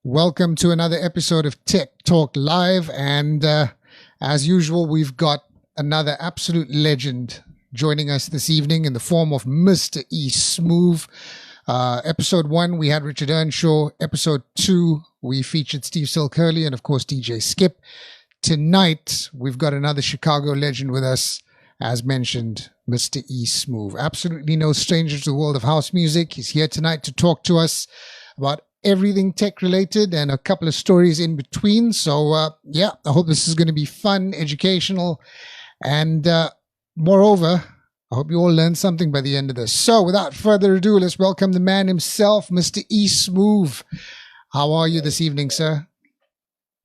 Welcome to another episode of Tech Talk Live. And as usual, we've got another absolute legend joining us this evening in the form of Mr. E-Smoove. Episode 1, we had Richard Earnshaw. Episode 2, we featured Steve Silk-Hurley and, of course, DJ Skip. Tonight, we've got another Chicago legend with us, as mentioned, Mr. E-Smoove. Absolutely no stranger to the world of house music. He's here tonight to talk to us about everything tech related and a couple of stories in between. So, I hope this is going to be fun, educational, and moreover, I hope you all learned something by the end of this. So, without further ado, let's welcome the man himself, Mr. E-Smoove. How are you this evening, sir?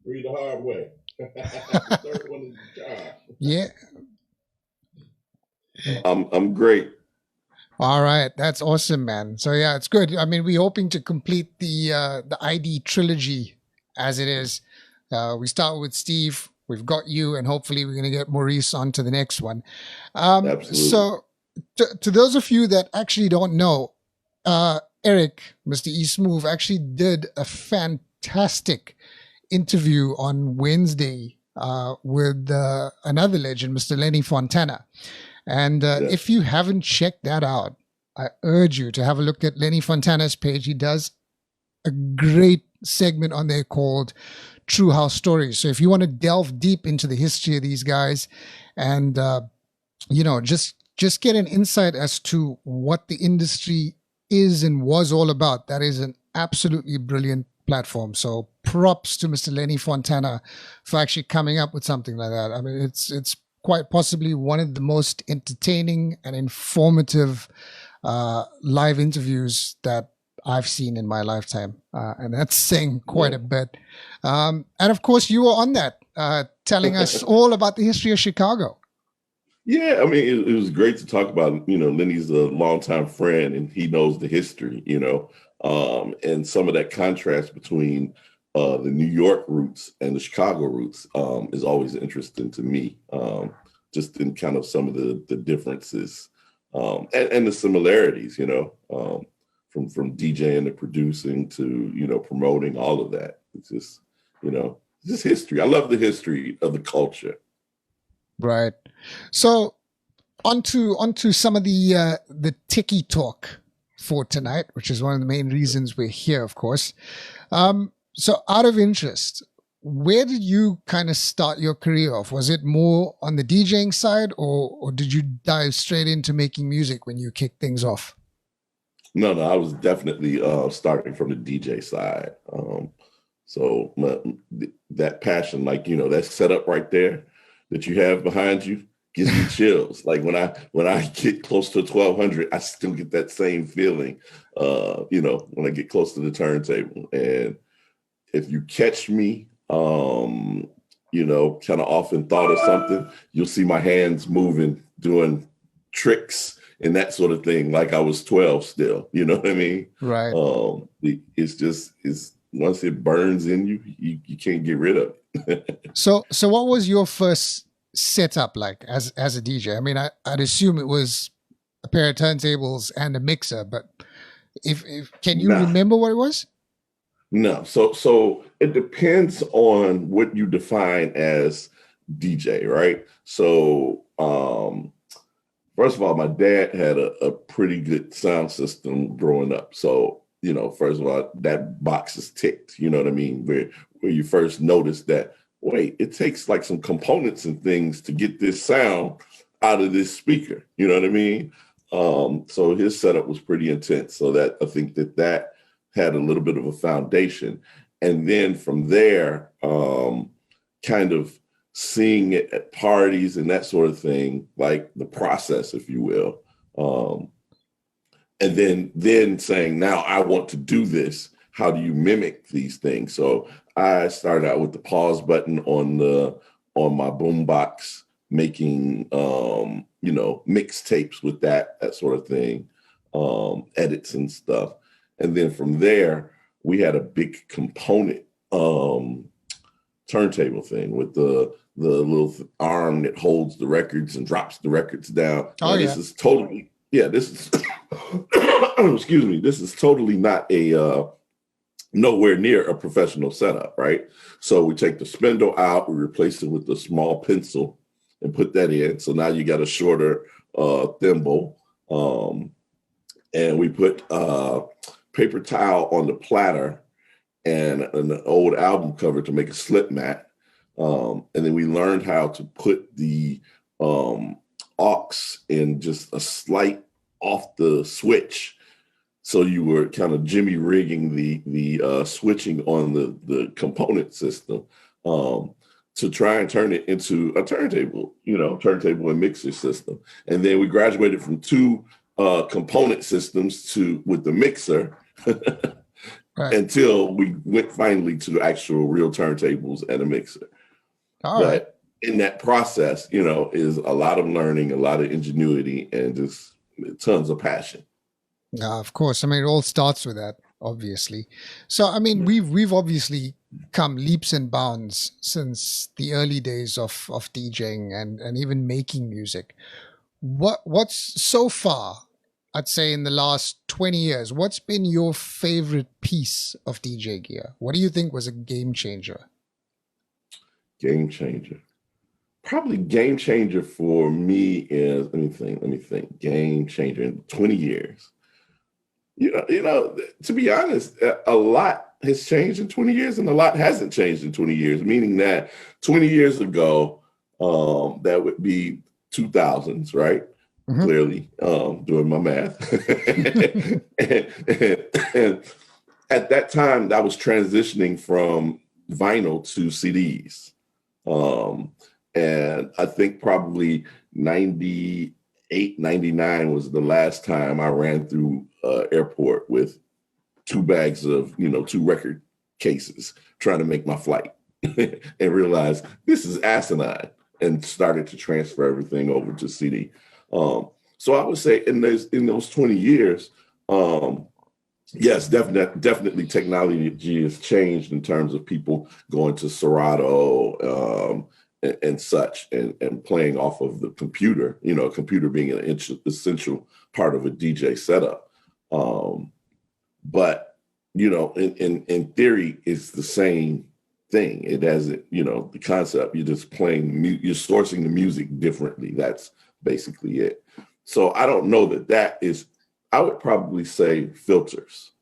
Read the hard way. The third one is the job. Yeah. I'm great. All right, that's awesome, man. So yeah, it's good. I mean, we're hoping to complete the ID trilogy as it is. We start with Steve. We've got you, and hopefully we're going to get Maurice on to the next one. Absolutely. So, to those of you that actually don't know, Eric, Mr. E-Smoove, actually did a fantastic interview on Wednesday with another legend, Mr. Lenny Fontana. And if you haven't checked that out, I urge you to have a look at Lenny Fontana's page. He does a great segment on there called True House Stories. So if you want to delve deep into the history of these guys and, just get an insight as to what the industry is and was all about, that is an absolutely brilliant platform. So props to Mr. Lenny Fontana for actually coming up with something like that. I mean, it's quite possibly one of the most entertaining and informative live interviews that I've seen in my lifetime. And that's saying quite a bit. And of course, you were on that, telling us all about the history of Chicago. Yeah, I mean, it was great to talk about, Lenny's a longtime friend and he knows the history, and some of that contrast between the New York roots and the Chicago roots is always interesting to me, just in kind of some of the differences and the similarities, from DJing to producing to, promoting, all of that. It's just, just history. I love the history of the culture. Right. So onto some of the techie talk for tonight, which is one of the main reasons we're here, of course. So out of interest, where did you kind of start your career off? Was it more on the DJing side or did you dive straight into making music when you kicked things off? No, I was definitely starting from the DJ side. So that passion, that setup right there that you have behind you gives me chills. Like when I get close to 1200, I still get that same feeling, when I get close to the turntable. And if you catch me, kind of off in thought or something, you'll see my hands moving, doing tricks and that sort of thing, like I was 12 still, you know what I mean? Right. It's once it burns in you, you can't get rid of it. So what was your first setup like as a DJ? I mean, I'd assume it was a pair of turntables and a mixer, but if can you remember what it was? No. So it depends on what you define as DJ, right? So first of all, my dad had a pretty good sound system growing up. So, first of all, that box is ticked, you know what I mean? Where you first notice that, wait, it takes like some components and things to get this sound out of this speaker, you know what I mean? So his setup was pretty intense. So that I think that had a little bit of a foundation. And then from there, kind of seeing it at parties and that sort of thing, like the process, if you will. And then saying, now I want to do this. How do you mimic these things? So I started out with the pause button on my boombox, making mixtapes with that sort of thing, edits and stuff. And then from there, we had a big component turntable thing with the little arm that holds the records and drops the records down. This is totally, this is, excuse me, this is totally not a nowhere near a professional setup, right? So we take the spindle out, we replace it with a small pencil and put that in. So now you got a shorter thimble. And we put paper towel on the platter and an old album cover to make a slip mat. And then we learned how to put the aux in just a slight off the switch. So you were kind of jimmy rigging the switching on the component system to try and turn it into a turntable and mixer system. And then we graduated from two component systems with the mixer Right. until we went finally to the actual real turntables and a mixer. All right. But in that process, is a lot of learning, a lot of ingenuity, and just tons of passion. Of course. I mean, it all starts with that, obviously. So, I mean, we've obviously come leaps and bounds since the early days of DJing and even making music. What's so far, I'd say in the last 20 years, what's been your favorite piece of DJ gear? What do you think was a game changer? Game changer. Probably game changer for me is, let me think, game changer in 20 years. To be honest, a lot has changed in 20 years and a lot hasn't changed in 20 years, meaning that 20 years ago, that would be 2000s, right? Mm-hmm. Clearly, doing my math. and at that time, I was transitioning from vinyl to CDs. And I think probably 98, 99 was the last time I ran through airport with two bags of, two record cases trying to make my flight and realized this is asinine and started to transfer everything over to CD. So I would say in those 20 years, yes, definitely technology has changed in terms of people going to Serato and such and playing off of the computer, computer being an essential part of a DJ setup. But, in theory, it's the same thing. It has, the concept, you're just playing, you're sourcing the music differently. That's basically it. So I don't know that is, I would probably say filters.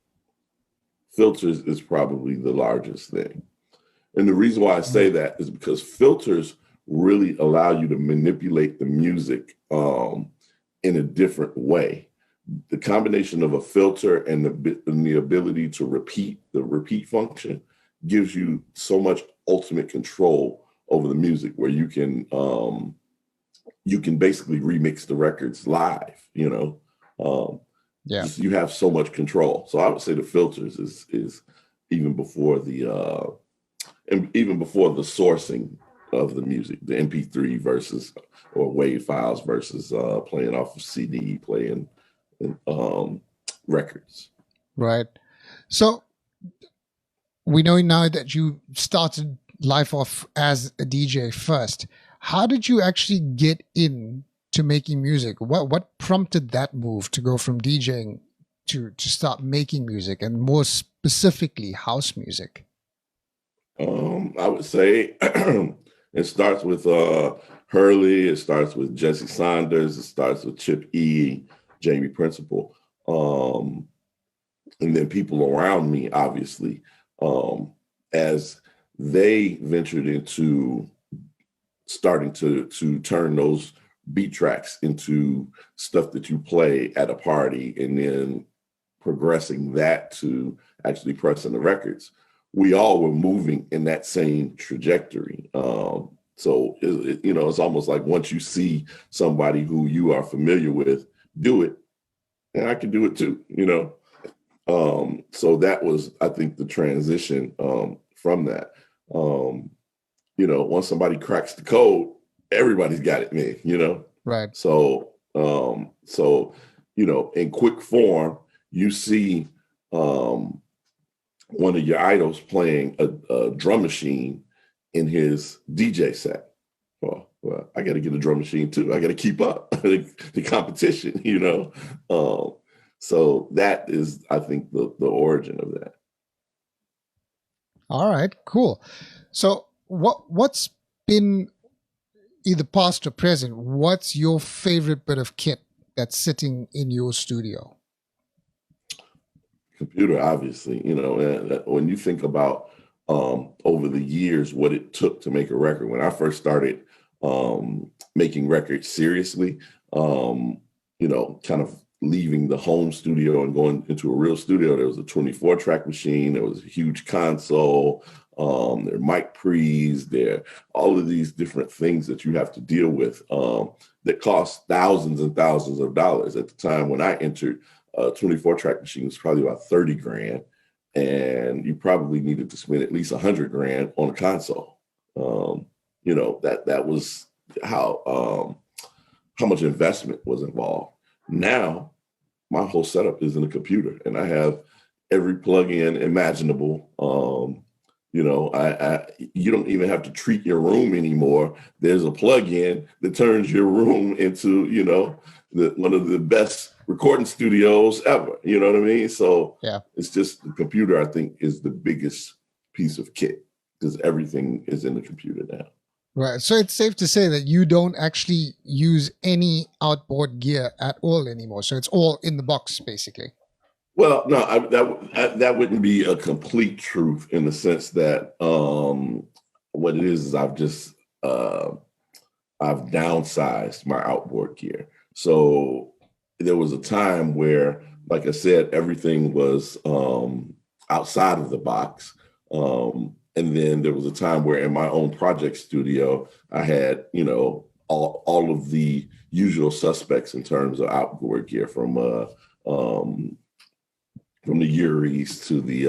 Filters is probably the largest thing. And the reason why I say that is because filters really allow you to manipulate the music in a different way. The combination of a filter and the ability to repeat, the repeat function, gives you so much ultimate control over the music, where you can basically remix the records live. You have so much control. So I would say the filters is even before the sourcing of the music, the MP3 versus or WAV files versus playing off of CD, playing records. Right. So we know now that you started life off as a DJ first. How did you actually get into making music? What prompted that move to go from DJing to start making music, and more specifically house music? I would say it starts with Hurley. It starts with Jesse Saunders. It starts with Chip E, Jamie Principle, and then people around me, obviously, as they ventured into starting to turn those beat tracks into stuff that you play at a party, and then progressing that to actually pressing the records. We all were moving in that same trajectory. So, it's almost like once you see somebody who you are familiar with do it, and I can do it too, So that was, I think, the transition from that. Once somebody cracks the code, everybody's got it, man, Right. So, in quick form, you see one of your idols playing a drum machine in his DJ set. Well, I got to get a drum machine too. I got to keep up the competition, So that is, I think, the origin of that. All right, cool. So what's been either past or present? What's your favorite bit of kit that's sitting in your studio? Computer, obviously, and when you think about over the years what it took to make a record. When I first started making records seriously, kind of leaving the home studio and going into a real studio, there was a 24 track machine, there was a huge console, there are mic pre's, there all of these different things that you have to deal with that cost thousands and thousands of dollars. At the time when I entered, a 24 track machine was probably about 30 grand, and you probably needed to spend at least 100 grand on a console. That was how much investment was involved. Now, my whole setup is in a computer, and I have every plug-in imaginable. You don't even have to treat your room anymore. There's a plug-in that turns your room into, one of the best recording studios ever. You know what I mean? So Yeah. It's just the computer, I think, is the biggest piece of kit because everything is in the computer now. Right. So it's safe to say that you don't actually use any outboard gear at all anymore. So it's all in the box, basically. Well, no, that wouldn't be a complete truth in the sense that what it is I've just I've downsized my outboard gear. So there was a time where, like I said, everything was outside of the box. And then there was a time where in my own project studio, I had, all of the usual suspects in terms of outboard gear from the Uris to the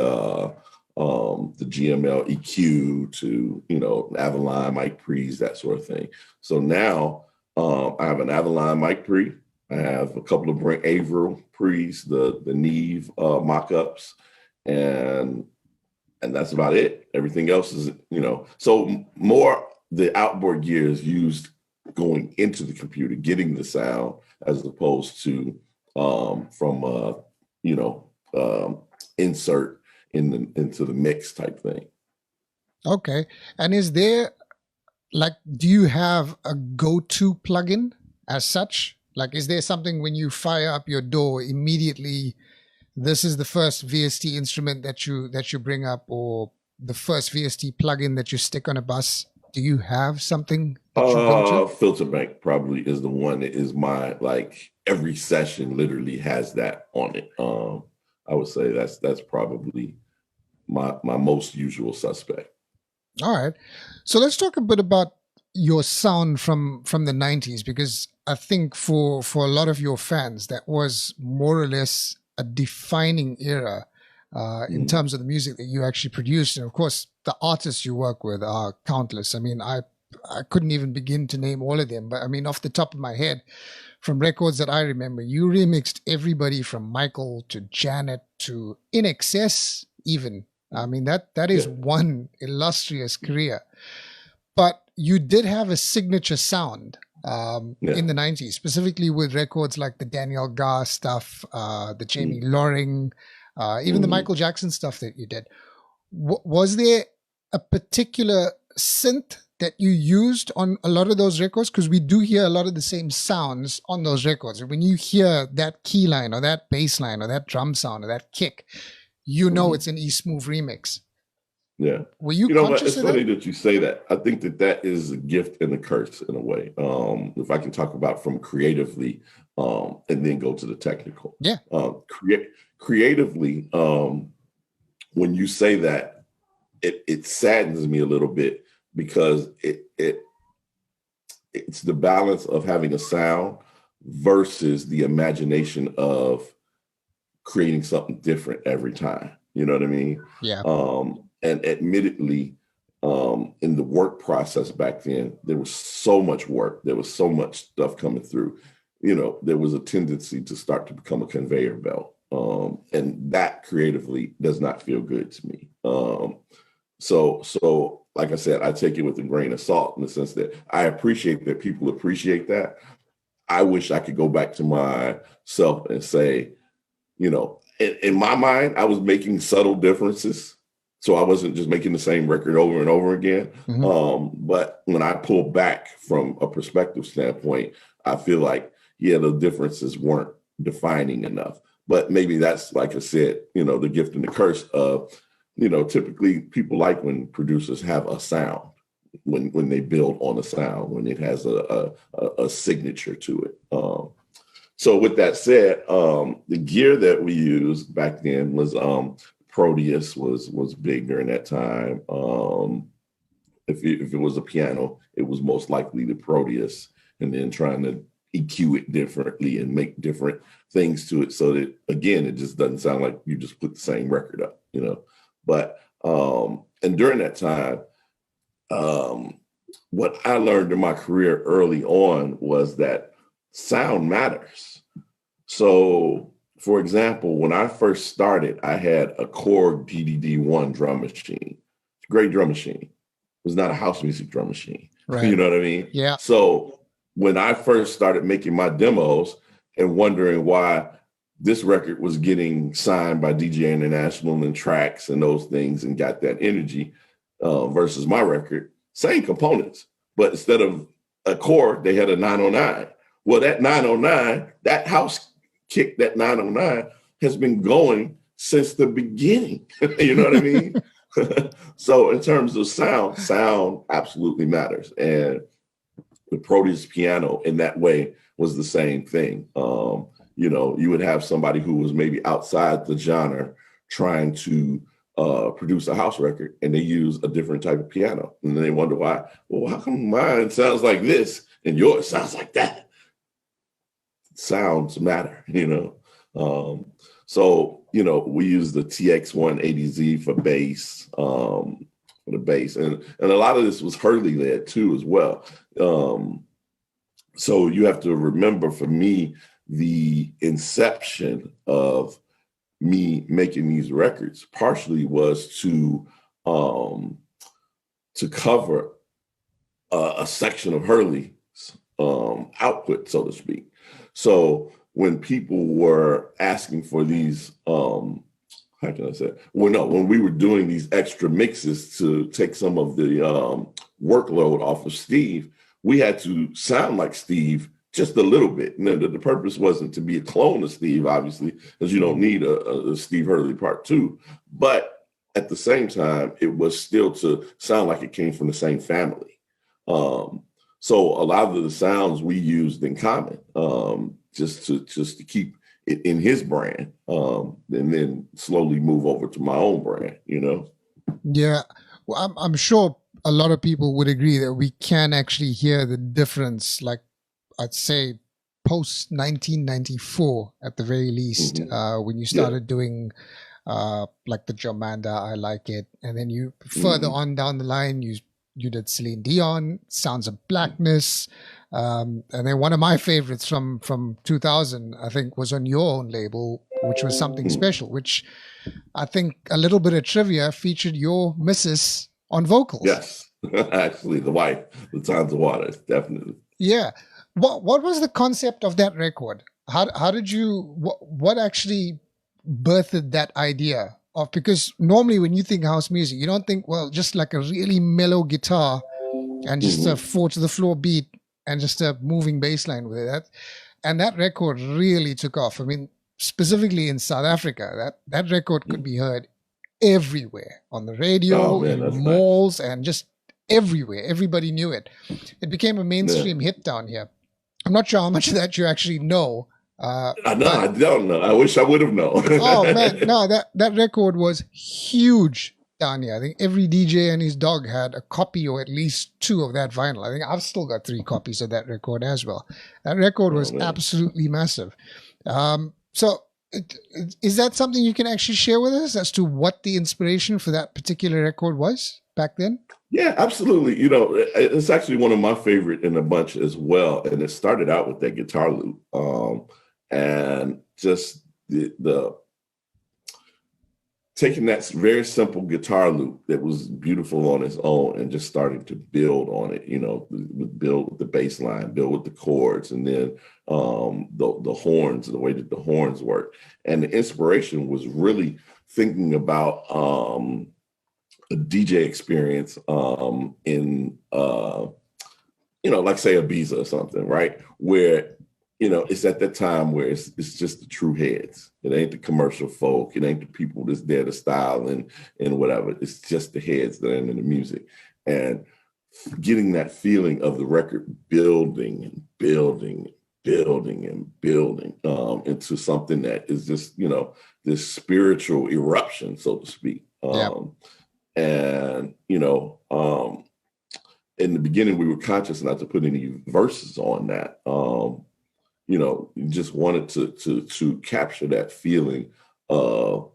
GML EQ to, Avalon mic pre's, that sort of thing. So now I have an Avalon mic pre. I have a couple of Brent Averill pre's, the Neve mock-ups, and that's about it. Everything else is, so more the outboard gear is used going into the computer, getting the sound, as opposed to from insert into the mix type thing. Okay. And is there do you have a go-to plugin as such? Like, is there something when you fire up your DAW immediately, this is the first VST instrument that you bring up, or the first VST plugin that you stick on a bus? Do you have something that you go to? Filter Bank probably is the one that is my, every session literally has that on it. I would say that's probably my most usual suspect. All right. So let's talk a bit about your sound from the 90s, because I think for a lot of your fans, that was more or less a defining era in terms of the music that you actually produced. And of course, the artists you work with are countless. I mean, I couldn't even begin to name all of them, but I mean, off the top of my head, from records that I remember, you remixed everybody from Michael to Janet to In Excess even. I mean, that is one illustrious career. But you did have a signature sound in the 90s, specifically with records like the Daniel Gar stuff, the Jamie Loring, even the Michael Jackson stuff that you did. Was there a particular synth that you used on a lot of those records? Because we do hear a lot of the same sounds on those records. When you hear that key line or that bass line or that drum sound or that kick, it's an E-Smoove remix. Yeah. Were you conscious it's of funny that you say that. I think that is a gift and a curse in a way. If I can talk about from creatively and then go to the technical. Yeah. Creatively, when you say that, it saddens me a little bit, because it's the balance of having a sound versus the imagination of creating something different every time. You know what I mean? Yeah. And admittedly, in the work process back then, there was so much work. There was so much stuff coming through. There was a tendency to start to become a conveyor belt. And that creatively does not feel good to me. So like I said, I take it with a grain of salt in the sense that I appreciate that people appreciate that. I wish I could go back to myself and say, in my mind, I was making subtle differences. So I wasn't just making the same record over and over again. Mm-hmm. But when I pull back from a perspective standpoint, I feel like, yeah, the differences weren't defining enough. But maybe that's, like I said, the gift and the curse of, typically people like when producers have a sound, when they build on a sound, when it has a signature to it. So with that said, the gear that we used back then was Proteus was big during that time. If it was a piano, it was most likely the Proteus, and then trying to EQ it differently and make different things to it so that, again, it just doesn't sound like you just put the same record up, But and during that time, what I learned in my career early on was that sound matters. So, for example, when I first started, I had a Korg DDD-1 drum machine. Great drum machine. It was not a house music drum machine. Right. You know what I mean? Yeah. So when I first started making my demos and wondering why this record was getting signed by DJ International and Tracks and those things and got that energy versus my record, same components, but instead of a Korg, they had a 909. Well, that 909, that house kick, that 909 has been going since the beginning. You know what I mean? So in terms of sound absolutely matters. And the Proteus piano in that way was the same thing. You would have somebody who was maybe outside the genre trying to produce a house record, and they use a different type of piano. And then they wonder why. Well, how come mine sounds like this and yours sounds like that? Sounds matter, So, we use the TX180Z for bass, for the bass. And a lot of this was Hurley led too, as well. So you have to remember, for me, the inception of me making these records partially was to cover a section of Hurley's output, so to speak. So when people were asking for these, how can I say? Well, no, when we were doing these extra mixes to take some of the workload off of Steve, we had to sound like Steve just a little bit. And the purpose wasn't to be a clone of Steve, obviously, because you don't need a Steve Hurley part 2. But at the same time, it was still to sound like it came from the same family. So a lot of the sounds we used in common, just to keep it in his brand, and then slowly move over to my own brand, Yeah. Well, I'm sure a lot of people would agree that we can actually hear the difference, like I'd say post 1994 at the very least, when you started doing like the Jomanda, I Like It. And then you further on down the line, you did Celine Dion, Sounds of Blackness. And then one of my favorites from 2000, I think, was on your own label, which was Something Special, which I think a little bit of trivia featured your missus on vocals. Yes, actually, the wife, the Sounds of Water, definitely. Yeah. What was the concept of that record? How did you, what actually birthed that idea of, because normally when you think house music, you don't think, well, just like a really mellow guitar and just a 4 to the floor beat and just a moving bass line with it. And that record really took off. I mean, specifically in South Africa, that record could be heard everywhere, on the radio, in malls, and just everywhere. Everybody knew it. It became a mainstream hit down here. I'm not sure how much of that you actually know. I don't know. I wish I would have known. Oh man, no, that record was huge down here. I think every DJ and his dog had a copy or at least 2 of that vinyl. I think I've still got 3 copies of that record as well. That record was absolutely massive. So is that something you can actually share with us as to what the inspiration for that particular record was back then? Yeah, absolutely. It's actually one of my favorite in a bunch as well. And it started out with that guitar loop. And just the taking that very simple guitar loop that was beautiful on its own and just starting to build on it, build with the bass line, build with the chords, and then the horns, the way that the horns work. And the inspiration was really thinking about a DJ experience in like say Ibiza or something, right? Where, it's at that time where it's just the true heads. It ain't the commercial folk. It ain't the people that's there to style and whatever. It's just the heads that are into the music. And getting that feeling of the record building and building, building and building into something that is just, this spiritual eruption, so to speak. Yeah. And, in the beginning, we were conscious not to put any verses on that. Just wanted to capture that feeling of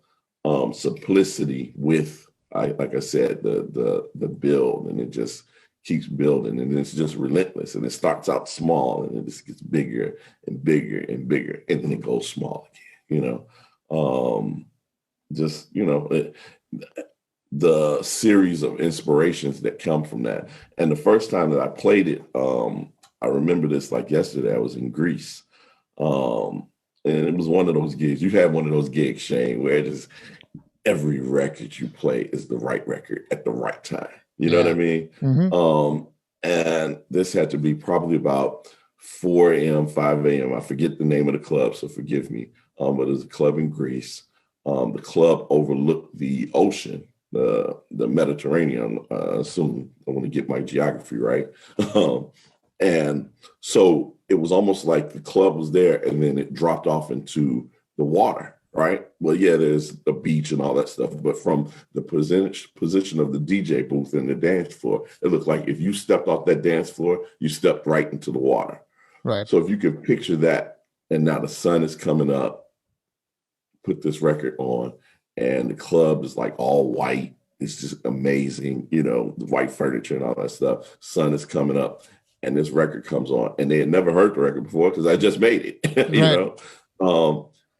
simplicity with, like I said, the build, and it just keeps building, and it's just relentless, and it starts out small, and it just gets bigger and bigger and bigger, and then it goes small again. The series of inspirations that come from that. And the first time that I played it, I remember this like yesterday. I was in Greece. And it was one of those gigs. You had one of those gigs, Shane, where just every record you play is the right record at the right time. You know what I mean? Mm-hmm. And this had to be probably about 4 a.m., 5 a.m. I forget the name of the club, so forgive me. But it was a club in Greece. The club overlooked the ocean, the Mediterranean. I assume I want to get my geography right. And so it was almost like the club was there and then it dropped off into the water, right? Well, yeah, there's a beach and all that stuff, but from the position of the DJ booth and the dance floor, it looked like if you stepped off that dance floor, you stepped right into the water. Right. So if you could picture that, and now the sun is coming up, put this record on, and the club is like all white. It's just amazing, the white furniture and all that stuff. Sun is coming up, and this record comes on, and they had never heard the record before because I just made it,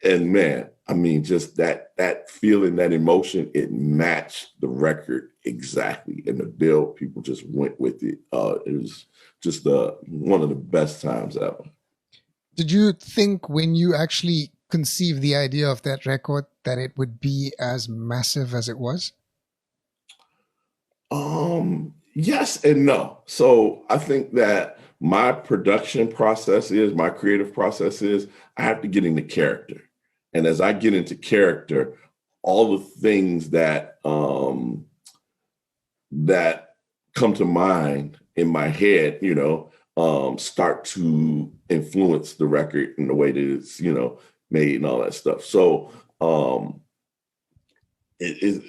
and man, I mean, just that feeling, that emotion, it matched the record exactly, and the build, people just went with it. It was just one of the best times ever. Did you think when you actually conceived the idea of that record that it would be as massive as it was? Yes and no. So I think that my production process my creative process is, I have to get into character. And as I get into character, all the things that that come to mind in my head, start to influence the record in the way that it's, made and all that stuff. So it is.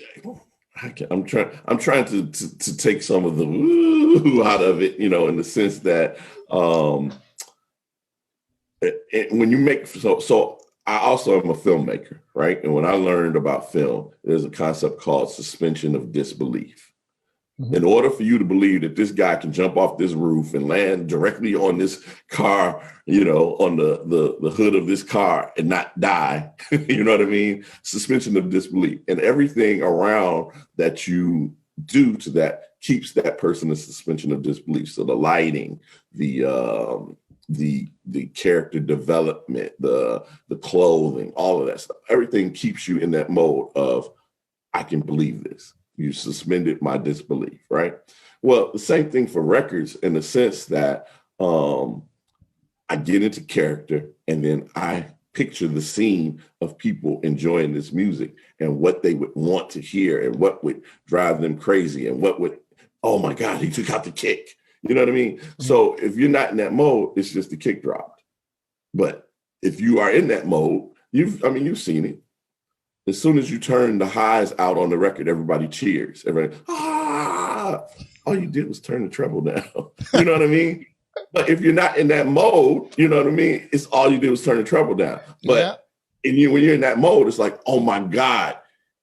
I'm trying to take some of the woo out of it, in the sense that when you make so I also am a filmmaker, right? And when I learned about film, there's a concept called suspension of disbelief. Mm-hmm. In order for you to believe that this guy can jump off this roof and land directly on this car, on the hood of this car and not die, you know what I mean? Suspension of disbelief. And everything around that you do to that keeps that person in suspension of disbelief. So the lighting, the character development, the clothing, all of that stuff, everything keeps you in that mode of, I can believe this. You suspended my disbelief, right? Well, the same thing for records, in the sense that I get into character and then I picture the scene of people enjoying this music and what they would want to hear and what would drive them crazy and what would, oh my God, he took out the kick. You know what I mean? Mm-hmm. So if you're not in that mode, it's just the kick dropped. But if you are in that mode, you've seen it. As soon as you turn the highs out on the record, everybody cheers. Everybody, ah! All you did was turn the treble down. You know what I mean? But if you're not in that mode, you know what I mean? It's all you did was turn the treble down. But when you're in that mode, it's like, oh my God,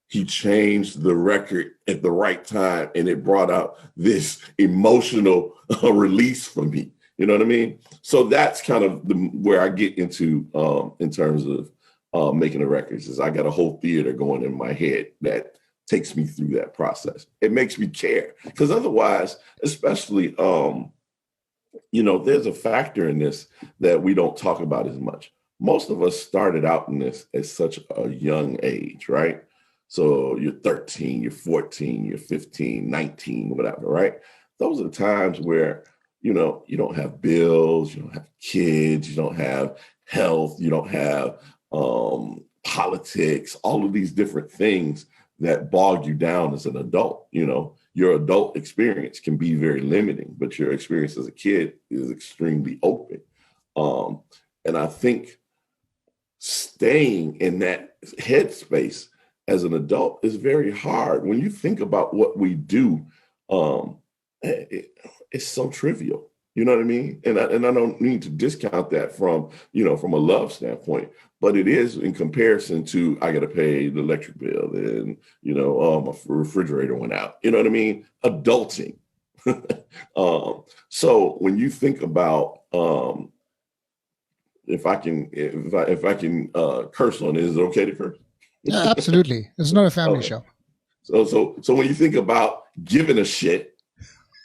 he changed the record at the right time, and it brought out this emotional release for me. You know what I mean? So that's kind of where I get into in terms of making the records, is I got a whole theater going in my head that takes me through that process. It makes me care, because otherwise, especially, there's a factor in this that we don't talk about as much. Most of us started out in this at such a young age, right? So you're 13, you're 14, you're 15, 19, whatever, right? Those are the times where, you don't have bills, you don't have kids, you don't have health, you don't have politics, all of these different things that bog you down as an adult. Your adult experience can be very limiting, but your experience as a kid is extremely open. And I think staying in that headspace as an adult is very hard. When you think about what we do, it's so trivial. You know what I mean? And I don't need to discount that from a love standpoint, but it is in comparison to I got to pay the electric bill and, my refrigerator went out. You know what I mean? Adulting. So when you think about if I can curse on it, is it okay to curse? Yeah, absolutely. It's not a family Okay. show. So when you think about giving a shit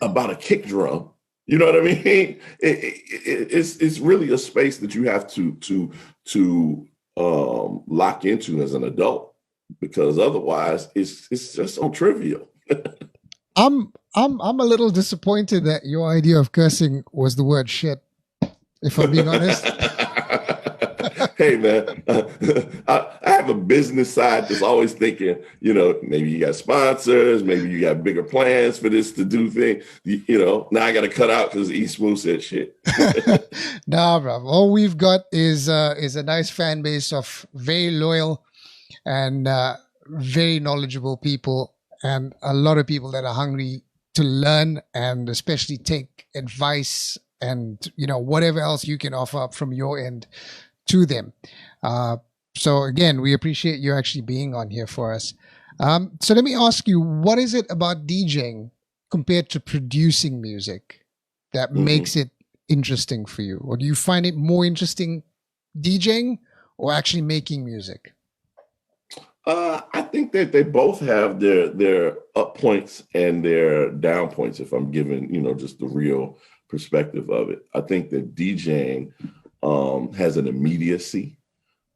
about a kick drum, you know what I mean? It's really a space that you have to lock into as an adult, because otherwise it's just so trivial. I'm a little disappointed that your idea of cursing was the word shit, if I'm being honest. Hey man, I have a business side that's always thinking, maybe you got sponsors, maybe you got bigger plans for this to do thing. Now I got to cut out because E-Smoove said shit. Nah, bro. All we've got is a nice fan base of very loyal and very knowledgeable people, and a lot of people that are hungry to learn and especially take advice and whatever else you can offer up from your end to them. So again, we appreciate you actually being on here for us. So let me ask you, what is it about DJing compared to producing music that makes it interesting for you? Or do you find it more interesting DJing or actually making music? I think that they both have their up points and their down points, if I'm giving, just the real perspective of it. I think that DJing has an immediacy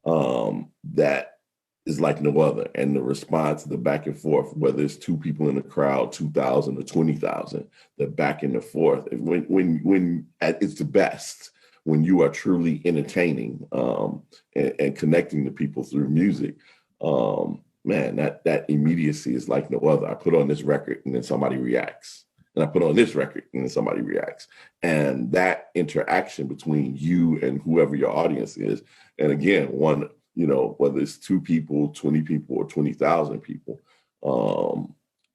that is like no other. And the response, the back and forth, whether it's two people in the crowd, 2,000 or 20,000, the back and the forth, when at its the best, when you are truly entertaining and connecting to people through music, man, that immediacy is like no other. I put on this record and then somebody reacts. And I put on this record and then somebody reacts. And that interaction between you and whoever your audience is, and again, one, whether it's 2 people, 20 people, or 20,000 people,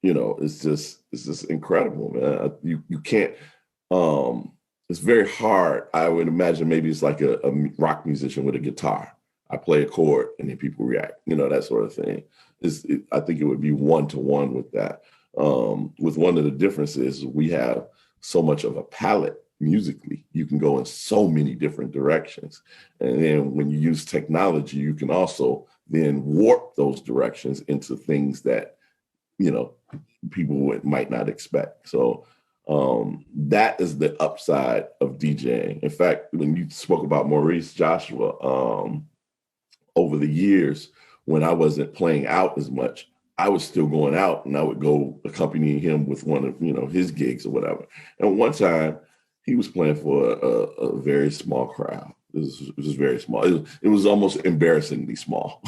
it's just incredible, man. You can't, it's very hard. I would imagine maybe it's like a rock musician with a guitar. I play a chord and then people react, that sort of thing. I think it would be one-to-one with that. With one of the differences, we have so much of a palette musically. You can go in so many different directions. And then when you use technology, you can also then warp those directions into things that, people might not expect. So that is the upside of DJing. In fact, when you spoke about Maurice Joshua, over the years, when I wasn't playing out as much, I was still going out and I would go accompany him with one of, his gigs or whatever. And one time he was playing for a very small crowd. It was very small. It was almost embarrassingly small,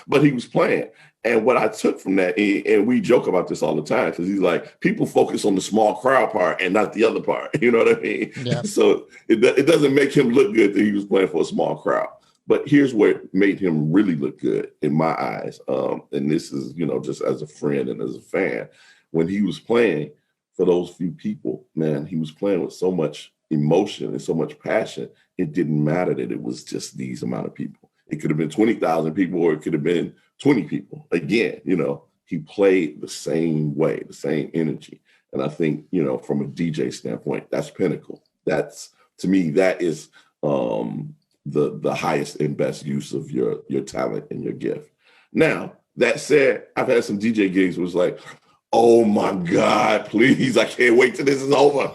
but he was playing. And what I took from that, and we joke about this all the time, because he's like, people focus on the small crowd part and not the other part. You know what I mean? Yeah. So it doesn't make him look good that he was playing for a small crowd. But here's what made him really look good in my eyes. And this is, just as a friend and as a fan, when he was playing for those few people, man, he was playing with so much emotion and so much passion. It didn't matter that it was just these amount of people. It could have been 20,000 people, or it could have been 20 people. Again, he played the same way, the same energy. And I think, from a DJ standpoint, that's pinnacle. That's, to me, that is the highest and best use of your talent and your gift. Now, that said, I've had some DJ gigs where it's like, oh my God, please, I can't wait till this is over.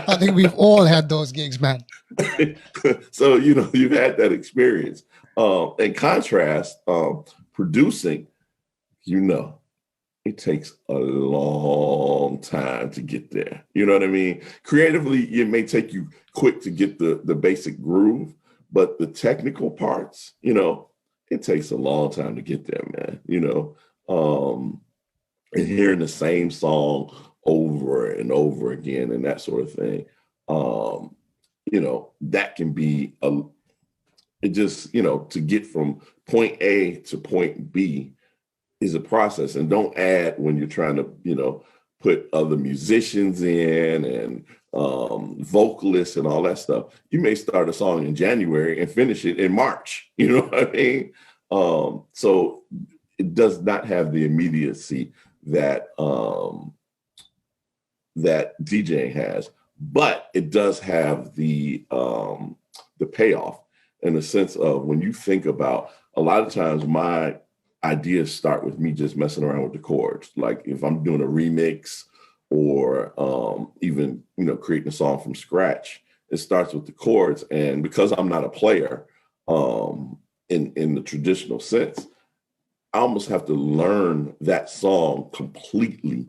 I think we've all had those gigs, man. So, you've had that experience. In contrast, producing you know, it takes a long time to get there. You know what I mean? Creatively, it may take you quick to get the basic groove, but the technical parts, you know, it takes a long time to get there, man. You know, and hearing the same song over and over again and that sort of thing, you know, that can be it just, you know, to get from point A to point B is a process. And don't add when you're trying to, you know, put other musicians in and vocalists and all that stuff. You may start a song in January and finish it in March. You know what I mean? So it does not have the immediacy that that DJing has, but it does have the payoff in the sense of when you think about a lot of times my ideas start with me just messing around with the chords. Like if I'm doing a remix or even, you know, creating a song from scratch, it starts with the chords. And because I'm not a player in the traditional sense, I almost have to learn that song completely.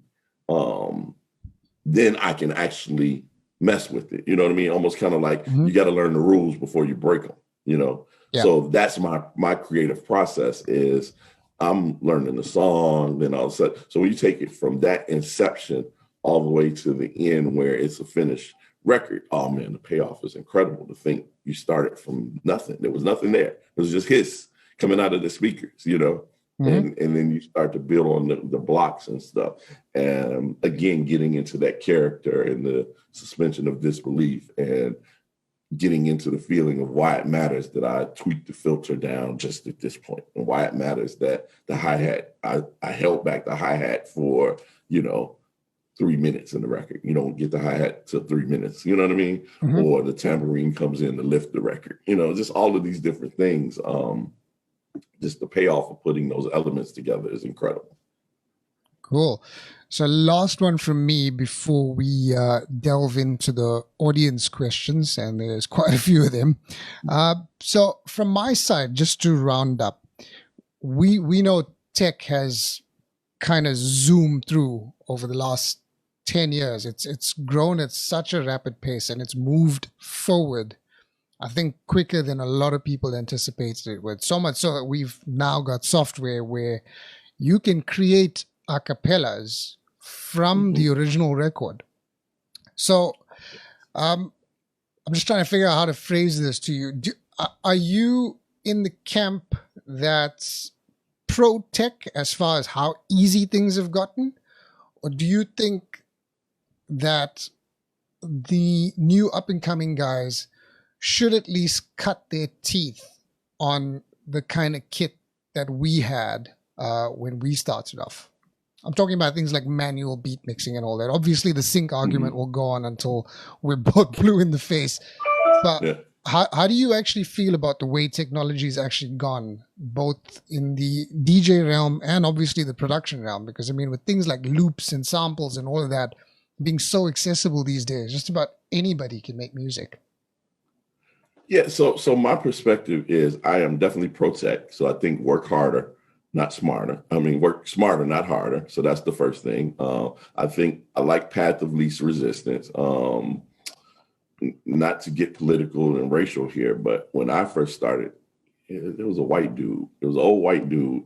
Then I can actually mess with it. You know what I mean? Almost kind of like you got to learn the rules before you break them, you know? Yeah. So that's my creative process is I'm learning the song, then all of a sudden. So when you take it from that inception all the way to the end where it's a finished record, oh man, the payoff is incredible to think you started from nothing. There was nothing there. It was just hiss coming out of the speakers, you know? And then you start to build on the blocks and stuff. And again, getting into that character and the suspension of disbelief and getting into the feeling of why it matters that I tweaked the filter down just at this point and why it matters that the hi-hat, I held back the hi-hat for, you know, 3 minutes in the record. You don't get the hi-hat to 3 minutes, you know what I mean? Or the tambourine comes in to lift the record, you know, just all of these different things. Just the payoff of putting those elements together is incredible. Cool. So last one from me before we delve into the audience questions, and there's quite a few of them. So from my side, just to round up, we know tech has kind of zoomed through over the last 10 years. It's grown at such a rapid pace and it's moved forward, I think, quicker than a lot of people anticipated it would. So much so that we've now got software where you can create a cappellas from the original record. So I'm just trying to figure out how to phrase this to you. Are you in the camp that's pro tech as far as how easy things have gotten? Or do you think that the new up and coming guys should at least cut their teeth on the kind of kit that we had when we started off? I'm talking about things like manual beat mixing and all that. Obviously, the sync argument will go on until we're both blue in the face. But how do you actually feel about the way technology has actually gone, both in the DJ realm and obviously the production realm? Because, I mean, with things like loops and samples and all of that being so accessible these days, just about anybody can make music. Yeah, so my perspective is I am definitely pro tech. So I think work harder, not smarter. I mean, work smarter, not harder. So that's the first thing. I think I like path of least resistance. Not to get political and racial here, but when I first started, it was a white dude. It was an old white dude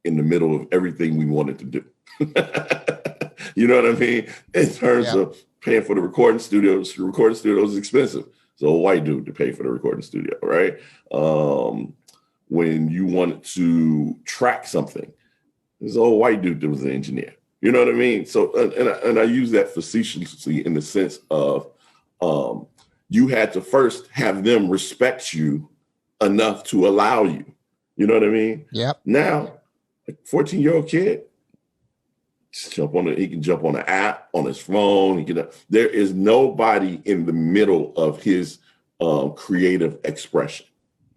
in the middle of everything we wanted to do. You know what I mean? In terms of paying for the recording studios is expensive. So a white dude to pay for the recording studio, right? When you wanted to track something, there's an old white dude that was an engineer. You know what I mean? So, and I use that facetiously in the sense of you had to first have them respect you enough to allow you. You know what I mean? Yep. Now, a 14-year-old kid, he can jump on an app on his phone. There is nobody in the middle of his creative expression.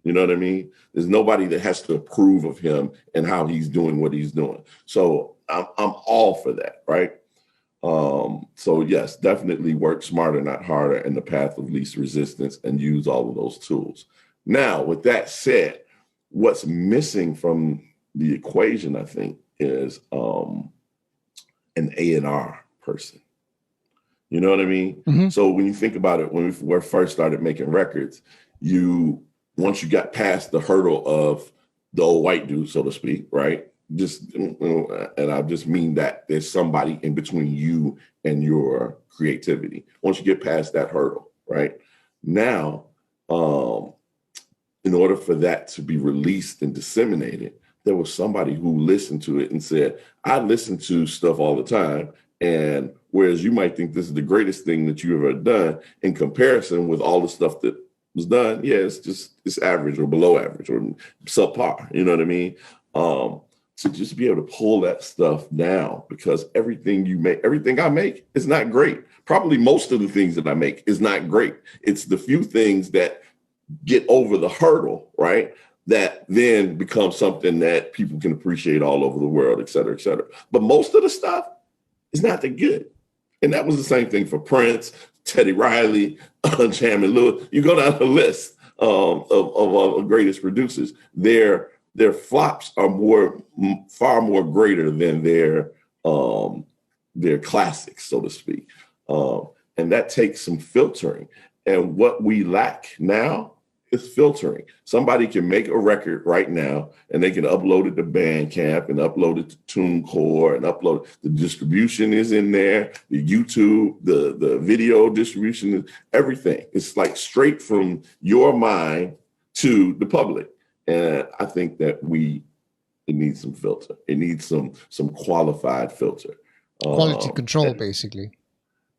You know what I mean? There's nobody that has to approve of him and how he's doing what he's doing. So I'm all for that, right? So yes, definitely work smarter, not harder, in the path of least resistance, and use all of those tools. Now, with that said, what's missing from the equation, I think, is an A&R person. You know what I mean? Mm-hmm. So when you think about it, when we first started making records, once you got past the hurdle of the old white dude, so to speak, right? And I just mean that there's somebody in between you and your creativity. Once you get past that hurdle, right? Now, in order for that to be released and disseminated, there was somebody who listened to it and said, I listen to stuff all the time. And whereas you might think this is the greatest thing that you've ever done, in comparison with all the stuff that was done, yeah, it's average or below average or subpar. You know what I mean? To just be able to pull that stuff down, because everything I make is not great. Probably most of the things that I make is not great. It's the few things that get over the hurdle, right? That then becomes something that people can appreciate all over the world, et cetera, et cetera. But most of the stuff is not that good. And that was the same thing for Prince, Teddy Riley, Jam and Lewis. You go down the list of greatest producers. Their flops are far more greater than their classics, so to speak. And that takes some filtering. And what we lack now is filtering. Somebody can make a record right now and they can upload it to Bandcamp and upload it to TuneCore and upload it. The distribution is in there, the YouTube, the video distribution, everything. It's like straight from your mind to the public. And I think that it needs some filter. It needs some qualified filter. Quality control, basically.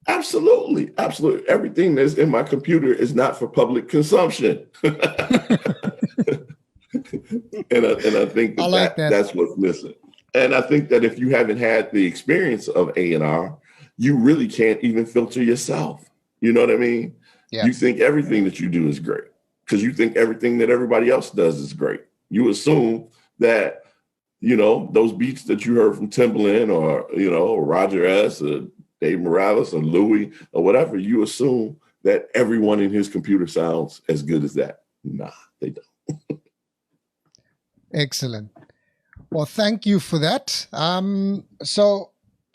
Absolutely. Absolutely. Everything that's in my computer is not for public consumption. and I think that's what's missing. And I think that if you haven't had the experience of A&R, you really can't even filter yourself. You know what I mean? Yeah. You think everything that you do is great because you think everything that everybody else does is great. You assume that, those beats that you heard from Timbaland or Roger S. or Dave Morales or Louis or whatever, you assume that everyone in his computer sounds as good as that. Nah, they don't. Excellent. Well, thank you for that. So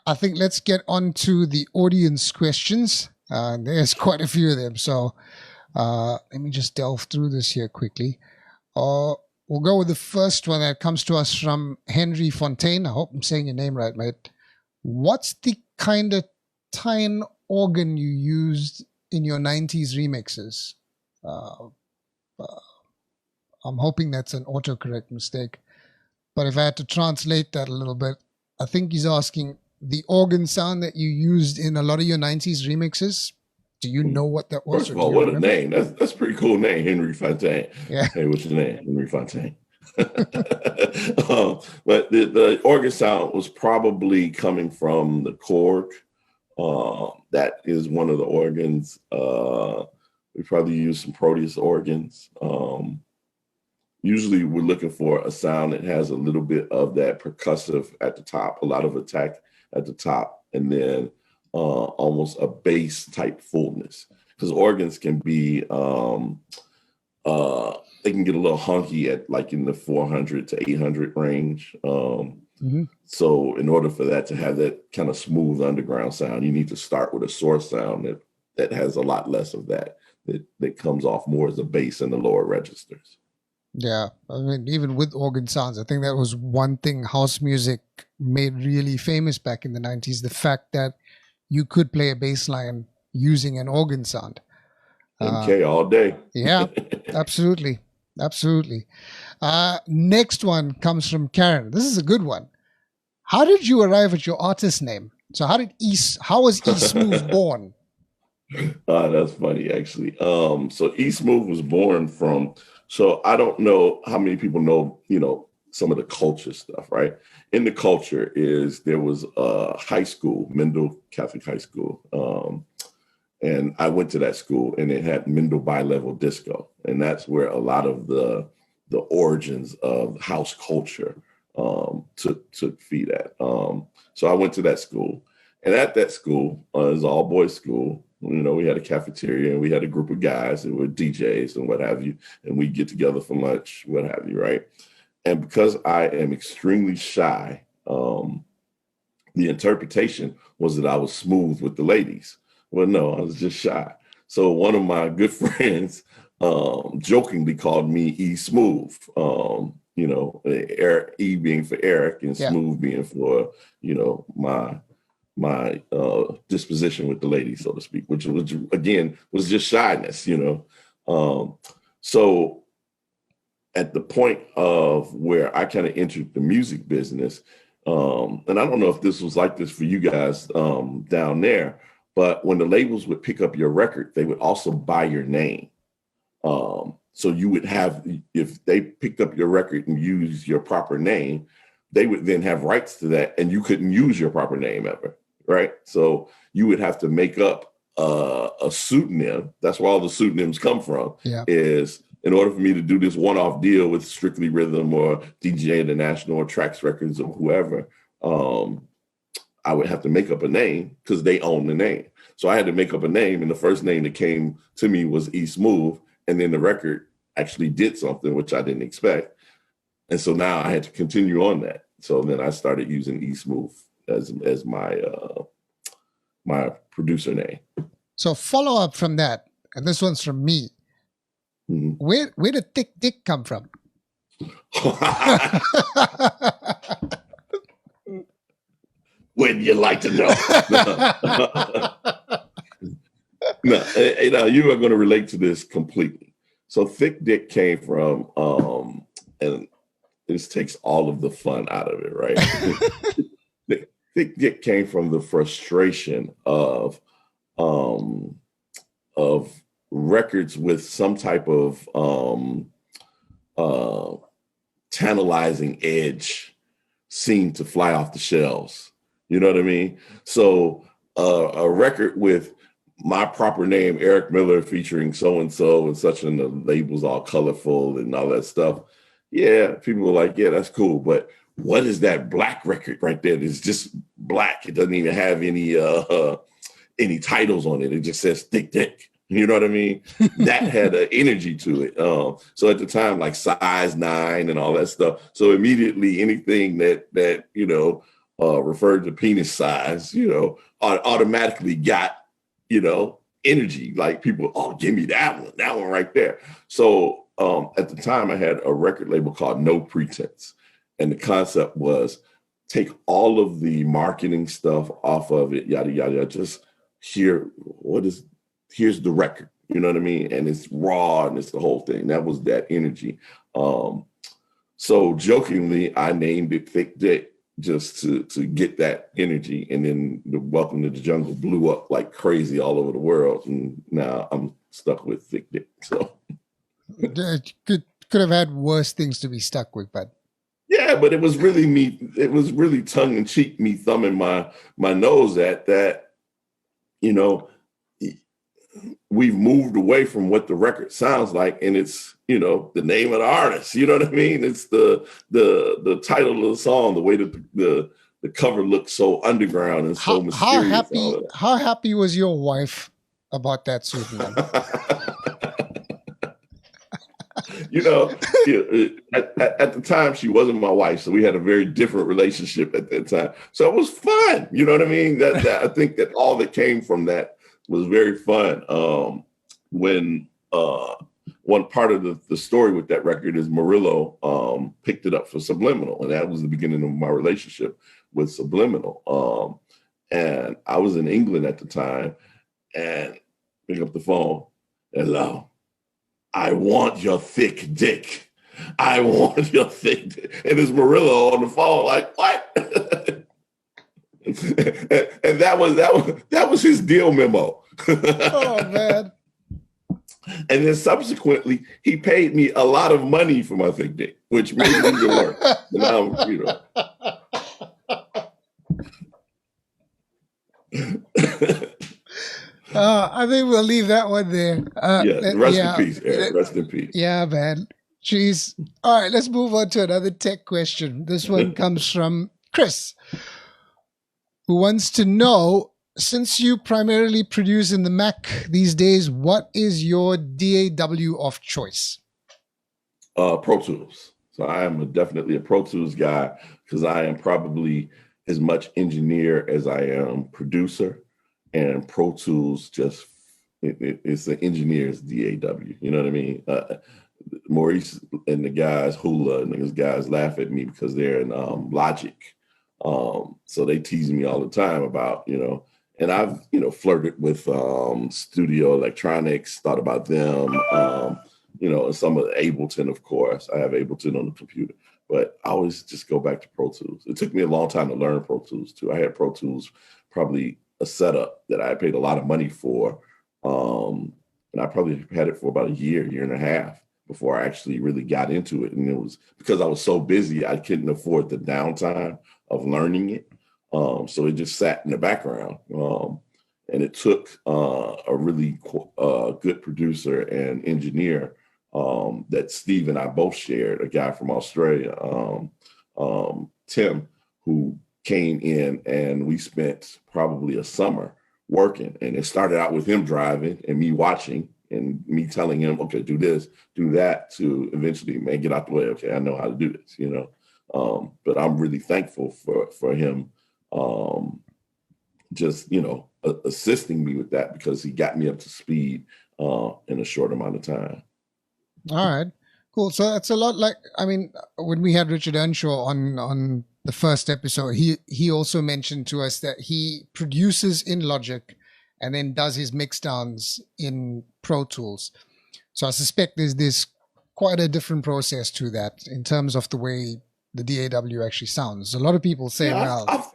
I think let's get on to the audience questions. There's quite a few of them. So let me just delve through this here quickly. We'll go with the first one that comes to us from Henry Fontaine. I hope I'm saying your name right, mate. What's the kind of tine organ you used in your 90s remixes? I'm hoping that's an autocorrect mistake. But if I had to translate that a little bit, I think he's asking the organ sound that you used in a lot of your 90s remixes. Do you know what that was? First of all, what a name. That's a pretty cool name, Henry Fontaine. Yeah. Hey, what's your name? Henry Fontaine. But the organ sound was probably coming from the Korg. That is one of the organs. We probably use some Proteus organs. Usually we're looking for a sound that has a little bit of that percussive at the top, a lot of attack at the top, and then almost a bass type fullness. Because organs can be, they can get a little hunky at like in the 400 to 800 range. So in order for that to have that kind of smooth underground sound, you need to start with a source sound that has a lot less of that comes off more as a bass in the lower registers. Yeah, I mean, even with organ sounds, I think that was one thing house music made really famous back in the 90s, the fact that you could play a bass line using an organ sound. MK all day. Yeah, absolutely. Absolutely. Next one comes from Karen. This is a good one. How did you arrive at your artist name? So how was E-Smoove born? That's funny, actually. So E-Smoove was born from, so I don't know how many people know, some of the culture stuff, right? In the culture there was a high school, Mendel Catholic High School. And I went to that school and it had Mendel bi-level disco. And that's where a lot of the origins of house culture took feet at. So I went to that school. And at that school, it was an all-boys school. We had a cafeteria and we had a group of guys that were DJs and what have you. And we get together for lunch, what have you, right? And because I am extremely shy, the interpretation was that I was smooth with the ladies. Well, no, I was just shy. So one of my good friends jokingly called me E-Smoove. Eric, E being for Eric and Smooth being for, my disposition with the ladies, so to speak, which again was just shyness, so at the point of where I kind of entered the music business, and I don't know if this was like this for you guys down there, but when the labels would pick up your record, they would also buy your name. So you would have, if they picked up your record and used your proper name, they would then have rights to that, and you couldn't use your proper name ever, right? So you would have to make up a pseudonym. That's where all the pseudonyms come from, is in order for me to do this one-off deal with Strictly Rhythm or DJ International or Trax Records or whoever, I would have to make up a name because they own the name. So I had to make up a name, and the first name that came to me was E-Smoove, and then the record actually did something which I didn't expect. And so now I had to continue on that. So then I started using E-Smoove as my my producer name. So follow up from that, and this one's from me. Mm-hmm. Where did Thick Dick come from? Wouldn't you like to know? No, you are going to relate to this completely. So Thick Dick came from, and this takes all of the fun out of it, right? Thick Dick came from the frustration of records with some type of tantalizing edge seemed to fly off the shelves. You know what I mean? So a record with my proper name, Eric Miller, featuring so-and-so and such, and the labels all colorful and all that stuff. Yeah, people were like, yeah, that's cool. But what is that black record right there? It's just black. It doesn't even have any titles on it. It just says Thick Dick. You know what I mean? That had an energy to it. So at the time, like Size 9 and all that stuff. So immediately anything that referred to penis size, automatically got, energy. Like people, oh, give me that one right there. So at the time I had a record label called No Pretense. And the concept was take all of the marketing stuff off of it, yada, yada, yada. Just here's the record. You know what I mean? And it's raw and it's the whole thing. That was that energy. So jokingly, I named it Thick Dick just to get that energy. And then the Welcome to the Jungle blew up like crazy all over the world. And now I'm stuck with Thick Dick. So could have had worse things to be stuck with, but yeah, but it was really me. It was really tongue in cheek, me thumbing my nose at that. We've moved away from what the record sounds like, and it's the name of the artist. You know what I mean? It's the title of the song, the way that the cover looks so underground and so mysterious. How happy was your wife about that pseudonym? At the time, she wasn't my wife, so we had a very different relationship at that time. So it was fun. You know what I mean? That I think that all that came from that was very fun. When one part of the story with that record is Murillo picked it up for Subliminal, and that was the beginning of my relationship with Subliminal. And I was in England at the time, and pick up the phone, hello. I want your thick dick. I want your thick dick. And it's Murillo on the phone, like, what? and that was his deal memo. Oh man. And then subsequently, he paid me a lot of money for my thick dick, which made it even worse. And now, I think we'll leave that one there. Rest in peace, Eric. Rest in peace. Yeah, man. Jeez. All right, let's move on to another tech question. This one comes from Chris, who wants to know, since you primarily produce in the Mac these days, what is your DAW of choice? Pro Tools. So I am definitely a Pro Tools guy because I am probably as much engineer as I am producer, and Pro Tools just it's the engineer's DAW. You know what I mean? Maurice and the guys, Hula and those guys laugh at me because they're in Logic. So they tease me all the time about, and I've, flirted with Studio Electronics, thought about them, and some of Ableton, of course. I have Ableton on the computer, but I always just go back to Pro Tools. It took me a long time to learn Pro Tools too. I had Pro Tools, probably a setup that I paid a lot of money for. And I probably had it for about a year and a half before I actually really got into it. And it was because I was so busy, I couldn't afford the downtime of learning it. So it just sat in the background. And it took a really good producer and engineer that Steve and I both shared, a guy from Australia, Tim, who came in, and we spent probably a summer working. And it started out with him driving and me watching and me telling him, okay, do this, do that, to eventually, man, get out the way. Okay, I know how to do this, But I'm really thankful for him just, assisting me with that, because he got me up to speed in a short amount of time. All right, cool. So it's a lot like, when we had Richard Earnshaw on the first episode, he also mentioned to us that he produces in Logic and then does his mix downs in Pro Tools. So I suspect there's quite a different process to that in terms of the way the DAW actually sounds. A lot of people say, I've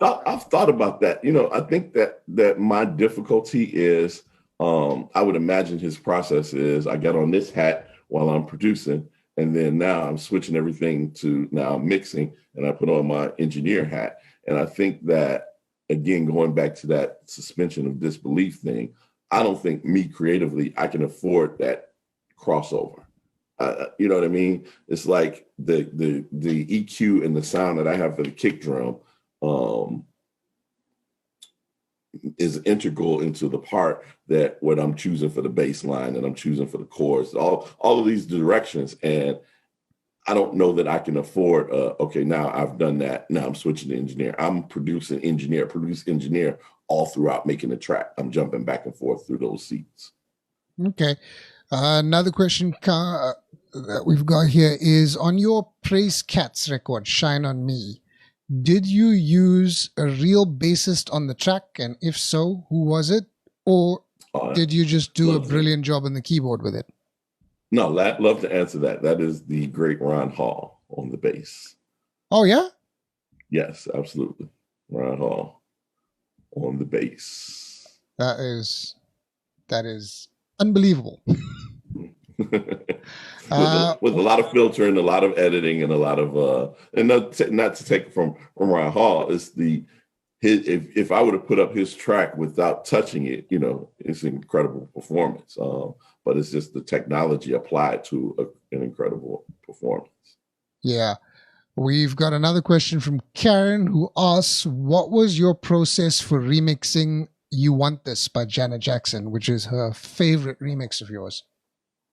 thought about that. I think that my difficulty is, I would imagine his process is, I get on this hat while I'm producing, and then now I'm switching everything to now mixing, and I put on my engineer hat. And I think that, again, going back to that suspension of disbelief thing, I don't think me creatively, I can afford that crossover. You know what I mean? It's like the EQ and the sound that I have for the kick drum is integral into the part that what I'm choosing for the bass line and I'm choosing for the chorus, all of these directions. And I don't know that I can afford, okay, now I've done that. Now I'm switching to engineer. I'm producing engineer all throughout making the track. I'm jumping back and forth through those seats. Okay. Another question that we've got here is, on your Praise Cats record, Shine On Me, did you use a real bassist on the track? And if so, who was it? Or did you just do a brilliant job on the keyboard with it? No, love to answer that. That is the great Ron Hall on the bass. Oh, yeah? Yes, absolutely. Ron Hall on the bass. That is unbelievable. with a lot of filtering, a lot of editing, and a lot of and not to take from Ron Hall, it's if I would have put up his track without touching it, it's an incredible performance. But it's just the technology applied to an incredible performance. Yeah. We've got another question from Karen, who asks, what was your process for remixing You Want This by Janet Jackson, which is her favorite remix of yours?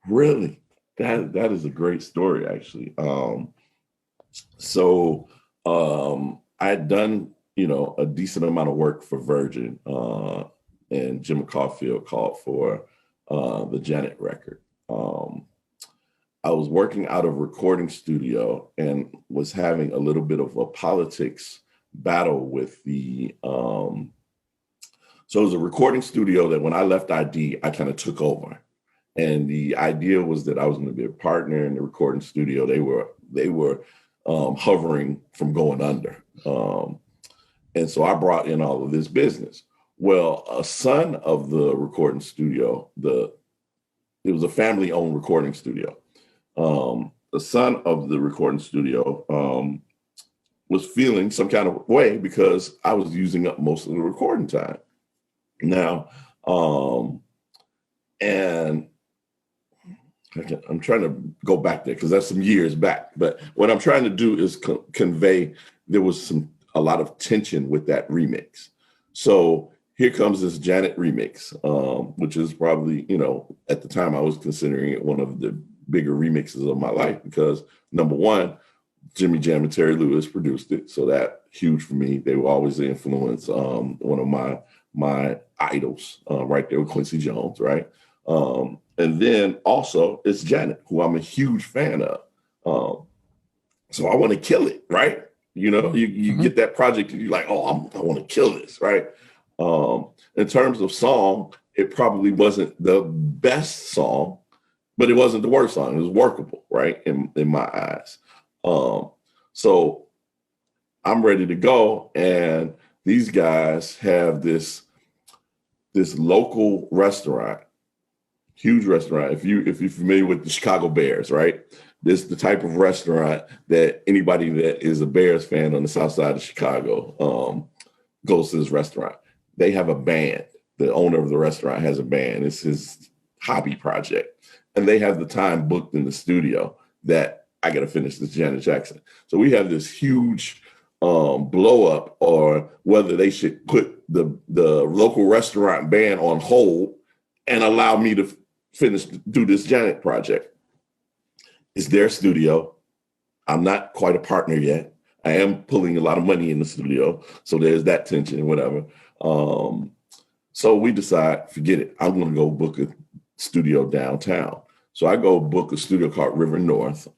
Really? That is a great story, actually. So I had done, a decent amount of work for Virgin, and Jim Caulfield called for the Janet record. I was working out of a recording studio and was having a little bit of a politics battle with the, so it was a recording studio that when I left ID, I kind of took over. And the idea was that I was going to be a partner in the recording studio. They were hovering from going under. And so I brought in all of this business. Well, a son of the recording studio, it was a family-owned recording studio. The son of the recording studio was feeling some kind of way because I was using up most of the recording time. Now, and I'm trying to go back there because that's some years back. But what I'm trying to do is convey there was a lot of tension with that remix. So here comes this Janet remix, which is probably, at the time I was considering it one of the bigger remixes of my life because, number one, Jimmy Jam and Terry Lewis produced it, so that huge for me. They were always the influence. One of my idols, right there with Quincy Jones, right? And then also it's Janet, who I'm a huge fan of. So I want to kill it, right? You get that project and you're like, oh, I want to kill this, right? In terms of song, it probably wasn't the best song, but it wasn't the worst song. It was workable, right? In my eyes. So I'm ready to go. And these guys have this local restaurant, huge restaurant. If you're familiar with the Chicago Bears, right? This is the type of restaurant that anybody that is a Bears fan on the south side of Chicago goes to this restaurant. They have a band. The owner of the restaurant has a band. It's his hobby project. And they have the time booked in the studio that I got to finish this Janet Jackson. So we have this huge blow up, or whether they should put the local restaurant band on hold and allow me to do this Janet project. It's their studio. I'm not quite a partner yet. I am pulling a lot of money in the studio. So there's that tension and whatever. So we decide, forget it. I'm going to go book a studio downtown. So I go book a studio called River North,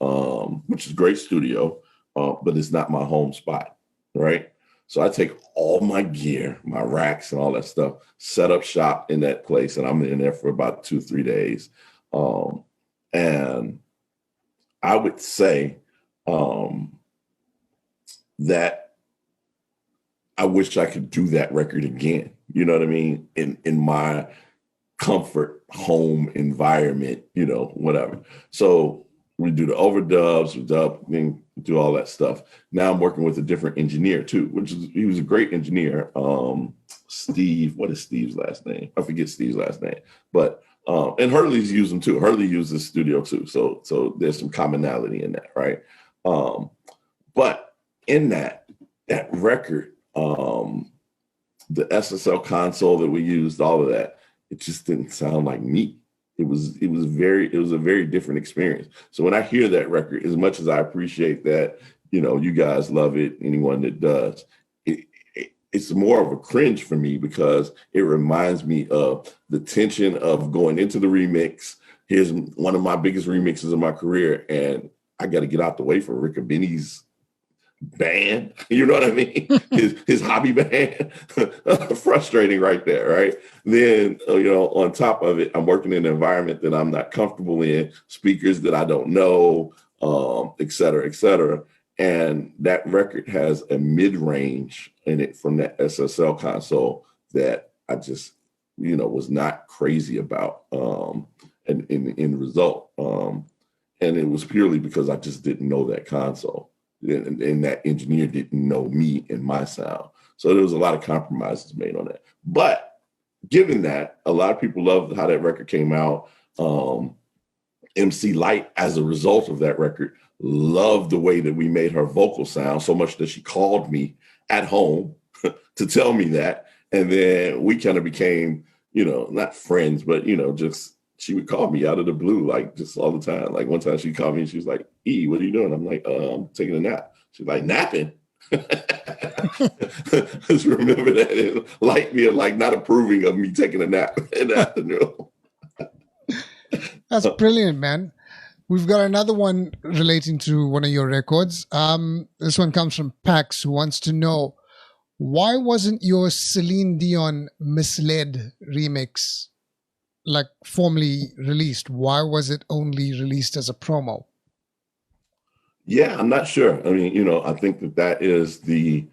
which is a great studio, but it's not my home spot, right? So I take all my gear, my racks and all that stuff, set up shop in that place, and I'm in there for about 2-3 days. And I would say that I wish I could do that record again. You know what I mean? In my comfort home environment, whatever. So we do the overdubs, we do all that stuff. Now I'm working with a different engineer too, he was a great engineer. Steve, what is Steve's last name? I forget Steve's last name, but and Hurley's used them too. Hurley uses studio too. So there's some commonality in that, right? But in that record, the SSL console that we used, all of that, it just didn't sound like me. It was a very different experience. So when I hear that record, as much as I appreciate that, you guys love it, anyone that does, it's more of a cringe for me because it reminds me of the tension of going into the remix. Here's one of my biggest remixes of my career, and I got to get out the way for Rickabenny's band. You know what I mean? his hobby band. Frustrating right there, right? Then, on top of it, I'm working in an environment that I'm not comfortable in, speakers that I don't know, et cetera, et cetera. And that record has a mid-range in it from that SSL console that I just, was not crazy about in result. And it was purely because I just didn't know that console. And that engineer didn't know me and my sound. So there was a lot of compromises made on that. But given that, a lot of people loved how that record came out. MC Lyte, as a result of that record, loved the way that we made her vocal sound so much that she called me at home to tell me that. And then we kind of became, not friends, but, just she would call me out of the blue, like just all the time. Like one time she called me and she was like, E, what are you doing? I'm like, I'm taking a nap. She's like, napping? Just remember that. It liked me of like not approving of me taking a nap in the afternoon. That's brilliant, man. We've got another one relating to one of your records. This one comes from Pax, who wants to know, why wasn't your Celine Dion Misled remix formally released? Why was it only released as a promo? Yeah, I'm not sure. I mean, I think that is the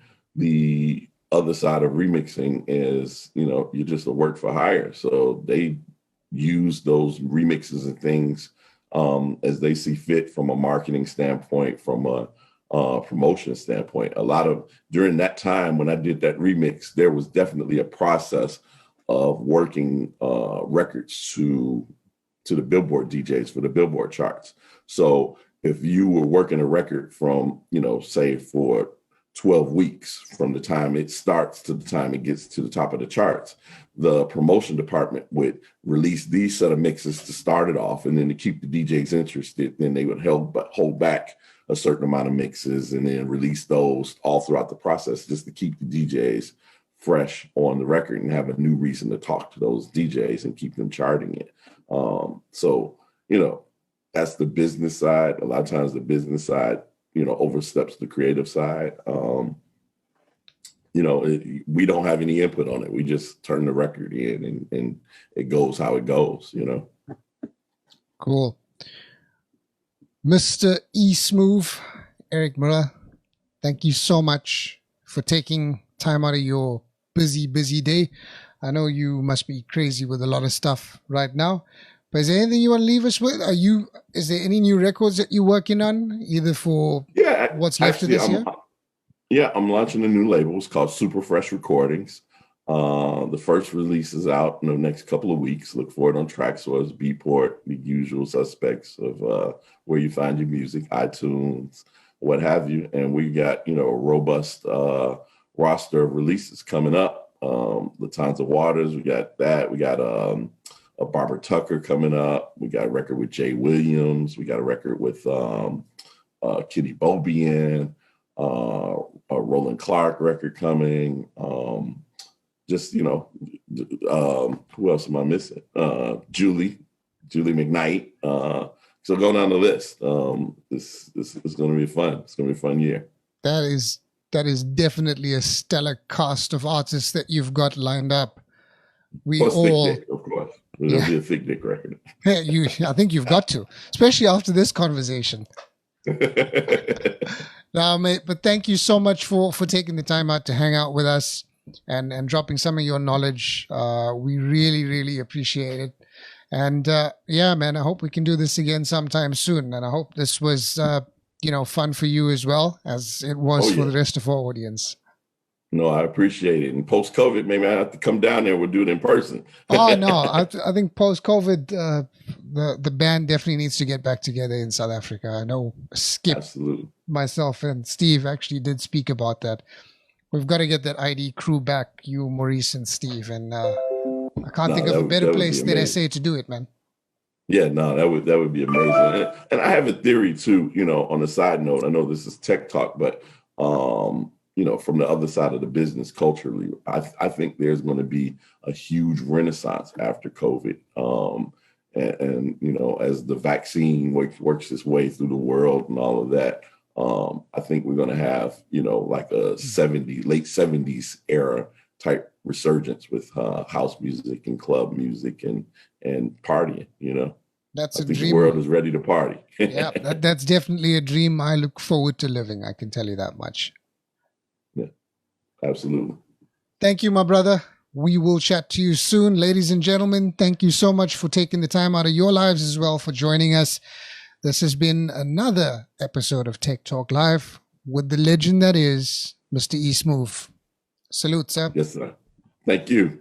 other side of remixing is, you're just a work for hire. So they use those remixes and things as they see fit from a marketing standpoint, from a promotion standpoint. During that time when I did that remix, there was definitely a process of working records to the Billboard DJs for the Billboard charts. So if you were working a record from, say for 12 weeks from the time it starts to the time it gets to the top of the charts, the promotion department would release these set of mixes to start it off. And then to keep the DJs interested, then they would hold back a certain amount of mixes and then release those all throughout the process just to keep the DJs fresh on the record and have a new reason to talk to those DJs and keep them charting it. So, that's the business side. A lot of times the business side, oversteps the creative side. We don't have any input on it. We just turn the record in and it goes how it goes, Cool. Mr. E-Smoove, Eric Miller, thank you so much for taking time out of your busy day. I know you must be crazy with a lot of stuff right now, but is there anything you want to leave us with? Is there any new records that you're working on, either for what's left of this year? I'm launching a new label. It's called Super Fresh Recordings. The first release is out in the next couple of weeks. Look for it on Traxsource, Beatport, the usual suspects of where you find your music, iTunes, what have you. And we got, a robust roster of releases coming up. Latanja Waters, we got that. We got a Barbara Tucker coming up. We got a record with Jay Williams. We got a record with Kitty Bobian, a Roland Clark record coming. Who else am I missing? Julie McKnight. So go down the list. This is going to be fun. It's going to be a fun year. That is definitely a stellar cast of artists that you've got lined up. Thick Dick, of course. It'll be a Thick Dick record. I think you've got to, especially after this conversation. Now, mate, but thank you so much for taking the time out to hang out with us and dropping some of your knowledge. We really, really appreciate it. And man, I hope we can do this again sometime soon. And I hope this was, fun for you as well as it was for the rest of our audience. No, I appreciate it. And post-COVID, maybe I have to come down there. We'll do it in person. Oh, no. I think post-COVID, the band definitely needs to get back together in South Africa. I know Skip, Absolutely. Myself, and Steve actually did speak about that. We've got to get that ID crew back, you, Maurice, and Steve. And I can't think of a better place than SA to do it, man. Yeah, no, that would be amazing. And I have a theory, too, on a side note. I know this is tech talk, but from the other side of the business culturally, I think there's going to be a huge renaissance after COVID. As the vaccine works its way through the world and all of that, I think we're going to have, like a late 70s era type resurgence with house music and club music and partying, That's I a think dream. The world is ready to party. Yeah, that's definitely a dream I look forward to living. I can tell you that much. Yeah, absolutely. Thank you, my brother. We will chat to you soon. Ladies and gentlemen, thank you so much for taking the time out of your lives as well for joining us. This has been another episode of Tech Talk Live with the legend that is Mr. E-Smoove. Salute, sir. Yes, sir. Thank you.